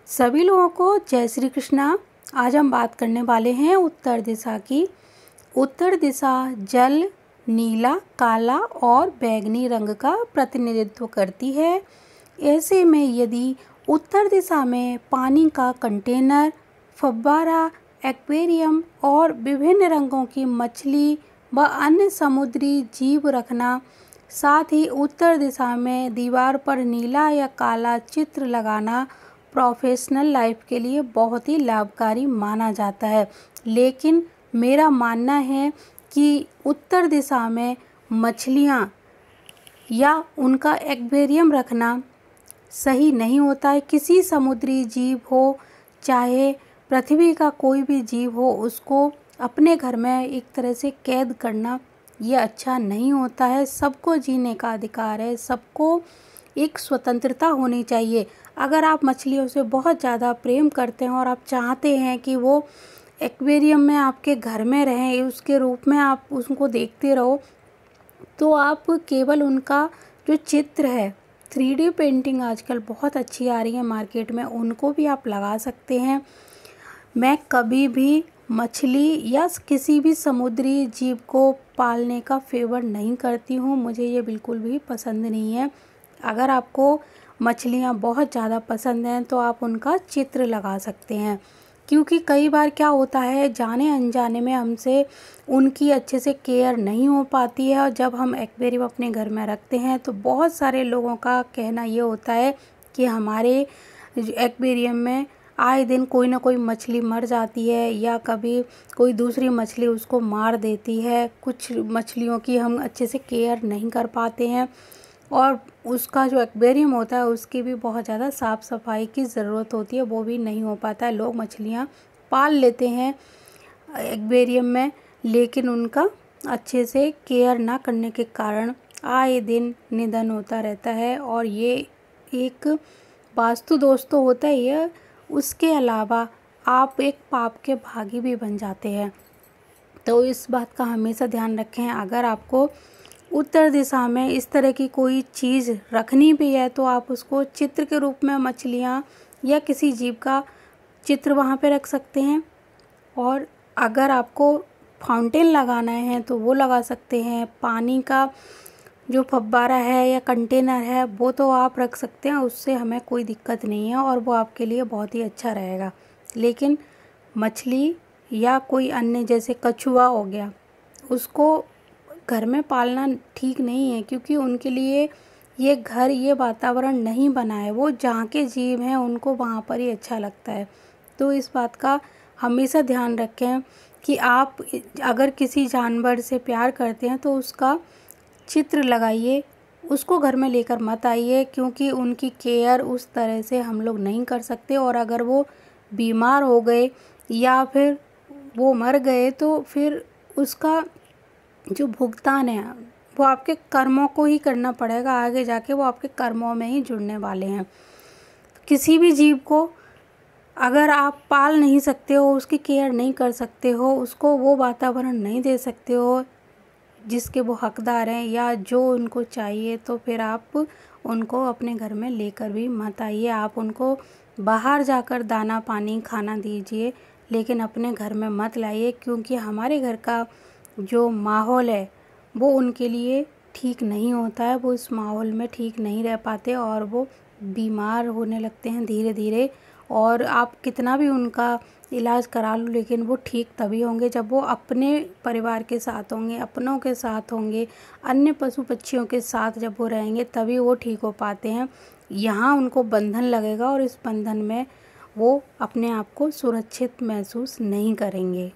सभी लोगों को जय श्री कृष्णा। आज हम बात करने वाले हैं उत्तर दिशा की। उत्तर दिशा जल, नीला, काला और बैंगनी रंग का प्रतिनिधित्व करती है। ऐसे में यदि उत्तर दिशा में पानी का कंटेनर, फव्वारा, एक्वेरियम और विभिन्न रंगों की मछली व अन्य समुद्री जीव रखना, साथ ही उत्तर दिशा में दीवार पर नीला या काला चित्र लगाना प्रोफेशनल लाइफ के लिए बहुत ही लाभकारी माना जाता है। लेकिन मेरा मानना है कि उत्तर दिशा में मछलियाँ या उनका एक्वेरियम रखना सही नहीं होता है। किसी समुद्री जीव हो, चाहे पृथ्वी का कोई भी जीव हो, उसको अपने घर में एक तरह से कैद करना ये अच्छा नहीं होता है। सबको जीने का अधिकार है, सबको एक स्वतंत्रता होनी चाहिए। अगर आप मछलियों से बहुत ज़्यादा प्रेम करते हैं और आप चाहते हैं कि वो एक्वेरियम में आपके घर में रहें, उसके रूप में आप उसको देखते रहो, तो आप केवल उनका जो चित्र है, 3D पेंटिंग आजकल बहुत अच्छी आ रही है मार्केट में, उनको भी आप लगा सकते हैं। मैं कभी भी मछली या किसी भी समुद्री जीव को पालने का फेवर नहीं करती हूँ, मुझे ये बिल्कुल भी पसंद नहीं है। अगर आपको मछलियाँ बहुत ज़्यादा पसंद हैं तो आप उनका चित्र लगा सकते हैं, क्योंकि कई बार क्या होता है, जाने अनजाने में हमसे उनकी अच्छे से केयर नहीं हो पाती है। और जब हम एक्वेरियम अपने घर में रखते हैं तो बहुत सारे लोगों का कहना ये होता है कि हमारे एक्वेरियम में आए दिन कोई ना कोई मछली मर जाती है या कभी कोई दूसरी मछली उसको मार देती है। कुछ मछलियों की हम अच्छे से केयर नहीं कर पाते हैं और उसका जो एक्वेरियम होता है उसकी भी बहुत ज़्यादा साफ़ सफाई की ज़रूरत होती है, वो भी नहीं हो पाता है। लोग मछलियाँ पाल लेते हैं एक्वेरियम में, लेकिन उनका अच्छे से केयर ना करने के कारण आए दिन निधन होता रहता है और ये एक वास्तु दोष तो होता ही है, उसके अलावा आप एक पाप के भागी भी बन जाते हैं। तो इस बात का हमेशा ध्यान रखें। अगर आपको उत्तर दिशा में इस तरह की कोई चीज़ रखनी भी है तो आप उसको चित्र के रूप में मछलियाँ या किसी जीव का चित्र वहाँ पे रख सकते हैं। और अगर आपको फाउंटेन लगाना है तो वो लगा सकते हैं। पानी का जो फव्वारा है या कंटेनर है वो तो आप रख सकते हैं, उससे हमें कोई दिक्कत नहीं है और वो आपके लिए बहुत ही अच्छा रहेगा। लेकिन मछली या कोई अन्य जैसे कछुआ हो गया, उसको घर में पालना ठीक नहीं है, क्योंकि उनके लिए ये घर, ये वातावरण नहीं बना है। वो जहाँ के जीव हैं उनको वहाँ पर ही अच्छा लगता है। तो इस बात का हमेशा ध्यान रखें कि आप अगर किसी जानवर से प्यार करते हैं तो उसका चित्र लगाइए, उसको घर में लेकर मत आइए, क्योंकि उनकी केयर उस तरह से हम लोग नहीं कर सकते। और अगर वो बीमार हो गए या फिर वो मर गए तो फिर उसका जो भुगतान है वो आपके कर्मों को ही करना पड़ेगा। आगे जाके वो आपके कर्मों में ही जुड़ने वाले हैं। किसी भी जीव को अगर आप पाल नहीं सकते हो, उसकी केयर नहीं कर सकते हो, उसको वो वातावरण नहीं दे सकते हो जिसके वो हकदार हैं या जो उनको चाहिए, तो फिर आप उनको अपने घर में लेकर भी मत आइए। आप उनको बाहर जाकर दाना पानी खाना दीजिए, लेकिन अपने घर में मत लाइए, क्योंकि हमारे घर का जो माहौल है वो उनके लिए ठीक नहीं होता है। वो इस माहौल में ठीक नहीं रह पाते और वो बीमार होने लगते हैं धीरे धीरे। और आप कितना भी उनका इलाज करा लो, लेकिन वो ठीक तभी होंगे जब वो अपने परिवार के साथ होंगे, अपनों के साथ होंगे, अन्य पशु पक्षियों के साथ जब वो रहेंगे तभी वो ठीक हो पाते हैं। यहाँ उनको बंधन लगेगा और इस बंधन में वो अपने आप को सुरक्षित महसूस नहीं करेंगे।